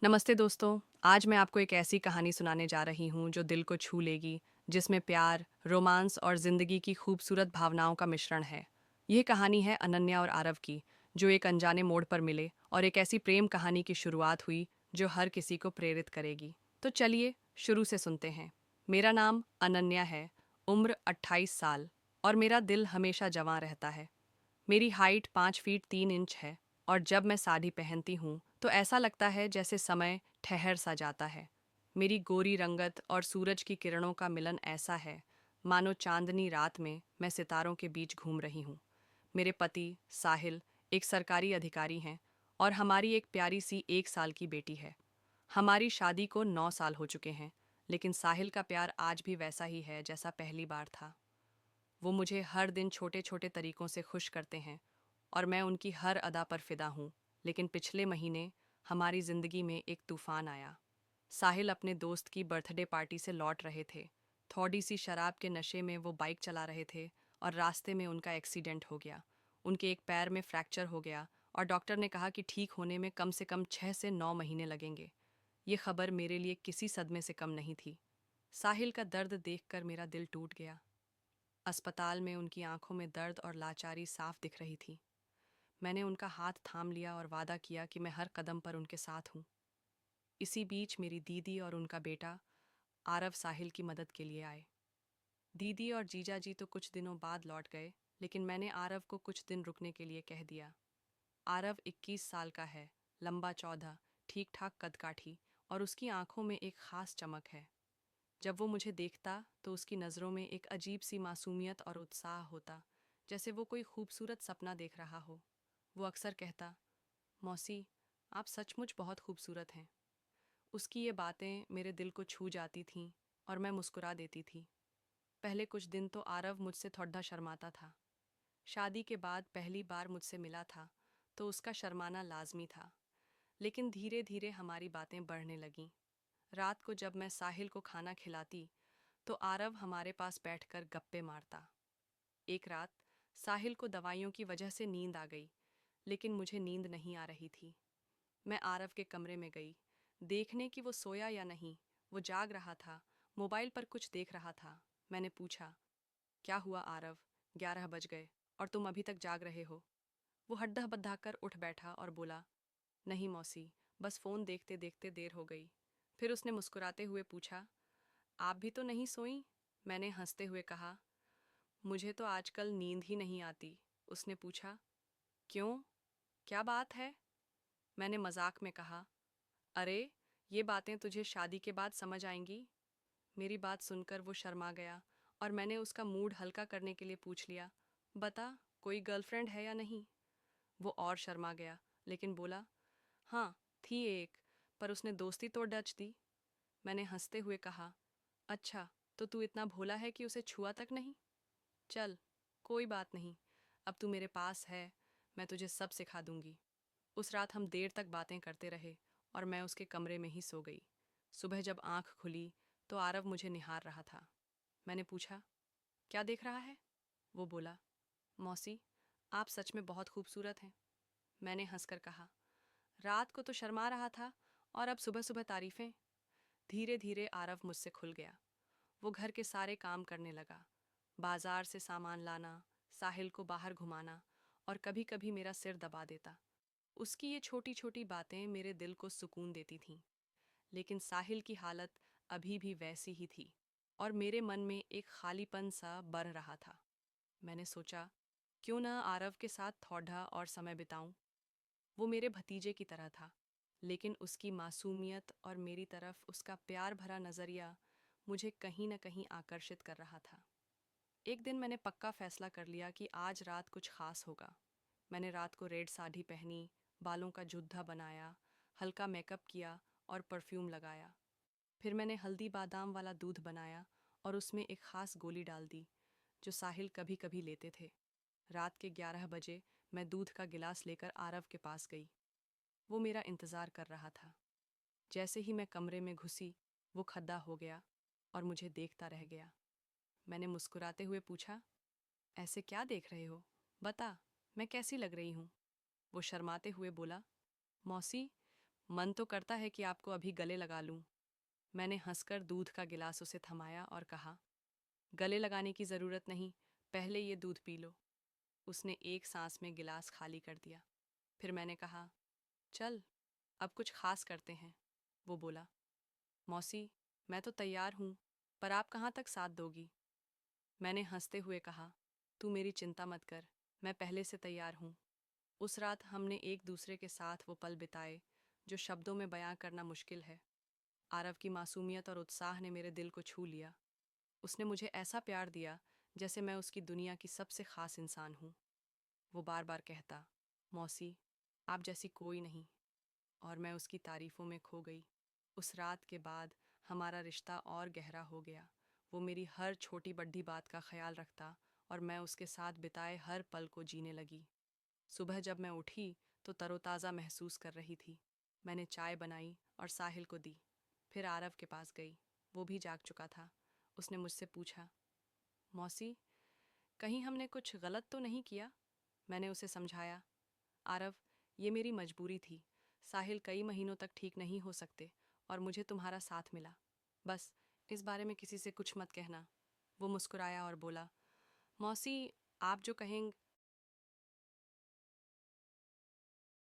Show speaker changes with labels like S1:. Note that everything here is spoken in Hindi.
S1: नमस्ते दोस्तों। आज मैं आपको एक ऐसी कहानी सुनाने जा रही हूँ जो दिल को छू लेगी, जिसमें प्यार, रोमांस और जिंदगी की खूबसूरत भावनाओं का मिश्रण है। यह कहानी है अनन्या और आरव की, जो एक अनजाने मोड़ पर मिले और एक ऐसी प्रेम कहानी की शुरुआत हुई जो हर किसी को प्रेरित करेगी। तो चलिए शुरू से सुनते हैं। मेरा नाम अनन्या है, उम्र 28 साल, और मेरा दिल हमेशा जवां रहता है। मेरी हाइट 5 फीट 3 इंच है, और जब मैं साड़ी पहनती हूँ तो ऐसा लगता है जैसे समय ठहर सा जाता है। मेरी गोरी रंगत और सूरज की किरणों का मिलन ऐसा है मानो चांदनी रात में मैं सितारों के बीच घूम रही हूँ। मेरे पति साहिल एक सरकारी अधिकारी हैं, और हमारी एक प्यारी सी 1 साल की बेटी है। हमारी शादी को 9 साल हो चुके हैं, लेकिन साहिल का प्यार आज भी वैसा ही है जैसा पहली बार था। वो मुझे हर दिन छोटे छोटे तरीकों से खुश करते हैं, और मैं उनकी हर अदा पर फिदा हूँ। लेकिन पिछले महीने हमारी ज़िंदगी में एक तूफान आया। साहिल अपने दोस्त की बर्थडे पार्टी से लौट रहे थे। थोड़ी सी शराब के नशे में वो बाइक चला रहे थे, और रास्ते में उनका एक्सीडेंट हो गया। उनके एक पैर में फ्रैक्चर हो गया, और डॉक्टर ने कहा कि ठीक होने में कम से कम 6 से 9 महीने लगेंगे। ये खबर मेरे लिए किसी सदमे से कम नहीं थी। साहिल का दर्द देखकर मेरा दिल टूट गया। अस्पताल में उनकी आंखों में दर्द और लाचारी साफ दिख रही थी। मैंने उनका हाथ थाम लिया और वादा किया कि मैं हर कदम पर उनके साथ हूँ। इसी बीच मेरी दीदी और उनका बेटा आरव साहिल की मदद के लिए आए। दीदी और जीजा जी तो कुछ दिनों बाद लौट गए, लेकिन मैंने आरव को कुछ दिन रुकने के लिए कह दिया। आरव 21 साल का है, लंबा चौड़ा, ठीक ठाक कदकाठी, और उसकी आंखों में एक खास चमक है। जब वो मुझे देखता तो उसकी नज़रों में एक अजीब सी मासूमियत और उत्साह होता, जैसे वो कोई खूबसूरत सपना देख रहा हो। वो अक्सर कहता, मौसी, आप सचमुच बहुत खूबसूरत हैं। उसकी ये बातें मेरे दिल को छू जाती थीं, और मैं मुस्कुरा देती थी। पहले कुछ दिन तो आरव मुझसे थोड़ा शर्माता था। शादी के बाद पहली बार मुझसे मिला था, तो उसका शर्माना लाजमी था। लेकिन धीरे धीरे हमारी बातें बढ़ने लगीं। रात को जब मैं साहिल को खाना खिलाती तो आरव हमारे पास बैठकर गप्पे मारता। एक रात साहिल को दवाइयों की वजह से नींद आ गई, लेकिन मुझे नींद नहीं आ रही थी। मैं आरव के कमरे में गई, देखने कि वो सोया या नहीं। वो जाग रहा था, मोबाइल पर कुछ देख रहा था। मैंने पूछा, क्या हुआ आरव? 11 बज गए और तुम अभी तक जाग रहे हो? वो हड्डा बद्धा कर उठ बैठा और बोला, नहीं मौसी, बस फ़ोन देखते देखते देर हो गई। फिर उसने मुस्कुराते हुए पूछा, आप भी तो नहीं सोई? मैंने हंसते हुए कहा, मुझे तो आजकल नींद ही नहीं आती। उसने पूछा, क्यों? क्या बात है? मैंने मजाक में कहा, अरे, ये बातें तुझे शादी के बाद समझ आएंगी। मेरी बात सुनकर वो शर्मा गया, और मैंने उसका मूड हल्का करने के लिए पूछ लिया, बता, कोई गर्लफ्रेंड है या नहीं? वो और शर्मा गया, लेकिन बोला, हाँ, थी एक, पर उसने दोस्ती तोड़ डच दी। मैंने हंसते हुए कहा, अच्छा, तो तू इतना भोला है कि उसे छुआ तक नहीं? चल, कोई बात नहीं, अब तू मेरे पास है, मैं तुझे सब सिखा दूंगी। उस रात हम देर तक बातें करते रहे, और मैं उसके कमरे में ही सो गई। सुबह जब आंख खुली तो आरव मुझे निहार रहा था। मैंने पूछा, क्या देख रहा है? वो बोला, मौसी, आप सच में बहुत खूबसूरत हैं। मैंने हंसकर कहा, रात को तो शर्मा रहा था, और अब सुबह सुबह तारीफें। धीरे धीरे आरव मुझसे खुल गया। वो घर के सारे काम करने लगा, बाजार से सामान लाना, साहिल को बाहर घुमाना, और कभी कभी मेरा सिर दबा देता। उसकी ये छोटी छोटी बातें मेरे दिल को सुकून देती थीं। लेकिन साहिल की हालत अभी भी वैसी ही थी, और मेरे मन में एक खालीपन सा बढ़ रहा था। मैंने सोचा, क्यों न आरव के साथ थोड़ा और समय बिताऊं। वो मेरे भतीजे की तरह था, लेकिन उसकी मासूमियत और मेरी तरफ उसका प्यार भरा नज़रिया मुझे कहीं न कहीं आकर्षित कर रहा था। एक दिन मैंने पक्का फैसला कर लिया कि आज रात कुछ खास होगा। मैंने रात को रेड साड़ी पहनी, बालों का जुद्धा बनाया, हल्का मेकअप किया और परफ्यूम लगाया। फिर मैंने हल्दी बादाम वाला दूध बनाया, और उसमें एक खास गोली डाल दी जो साहिल कभी कभी लेते थे। रात के 11 बजे मैं दूध का गिलास लेकर आरव के पास गई। वो मेरा इंतज़ार कर रहा था। जैसे ही मैं कमरे में घुसी, वो खड्डा हो गया और मुझे देखता रह गया। मैंने मुस्कुराते हुए पूछा, ऐसे क्या देख रहे हो? बता, मैं कैसी लग रही हूँ? वो शर्माते हुए बोला, मौसी, मन तो करता है कि आपको अभी गले लगा लूं। मैंने हंसकर दूध का गिलास उसे थमाया और कहा, गले लगाने की ज़रूरत नहीं, पहले ये दूध पी लो। उसने एक सांस में गिलास खाली कर दिया। फिर मैंने कहा, चल अब कुछ खास करते हैं। वो बोला, मौसी, मैं तो तैयार हूँ, पर आप कहाँ तक साथ दोगी? मैंने हंसते हुए कहा, तू मेरी चिंता मत कर, मैं पहले से तैयार हूँ। उस रात हमने एक दूसरे के साथ वो पल बिताए जो शब्दों में बयां करना मुश्किल है। आरव की मासूमियत और उत्साह ने मेरे दिल को छू लिया। उसने मुझे ऐसा प्यार दिया जैसे मैं उसकी दुनिया की सबसे खास इंसान हूँ। वो बार बार कहता, मौसी, आप जैसी कोई नहीं, और मैं उसकी तारीफों में खो गई। उस रात के बाद हमारा रिश्ता और गहरा हो गया। वो मेरी हर छोटी बड़ी बात का ख्याल रखता और मैं उसके साथ बिताए हर पल को जीने लगी। सुबह जब मैं उठी तो तरोताज़ा महसूस कर रही थी। मैंने चाय बनाई और साहिल को दी। फिर आरव के पास गई। वो भी जाग चुका था। उसने मुझसे पूछा, मौसी, कहीं हमने कुछ गलत तो नहीं किया? मैंने उसे समझाया, आरव, ये मेरी मजबूरी थी। साहिल कई महीनों तक ठीक नहीं हो सकते और मुझे तुम्हारा साथ मिला। बस इस बारे में किसी से कुछ मत कहना। वो मुस्कुराया और बोला, मौसी, आप जो कहेंगे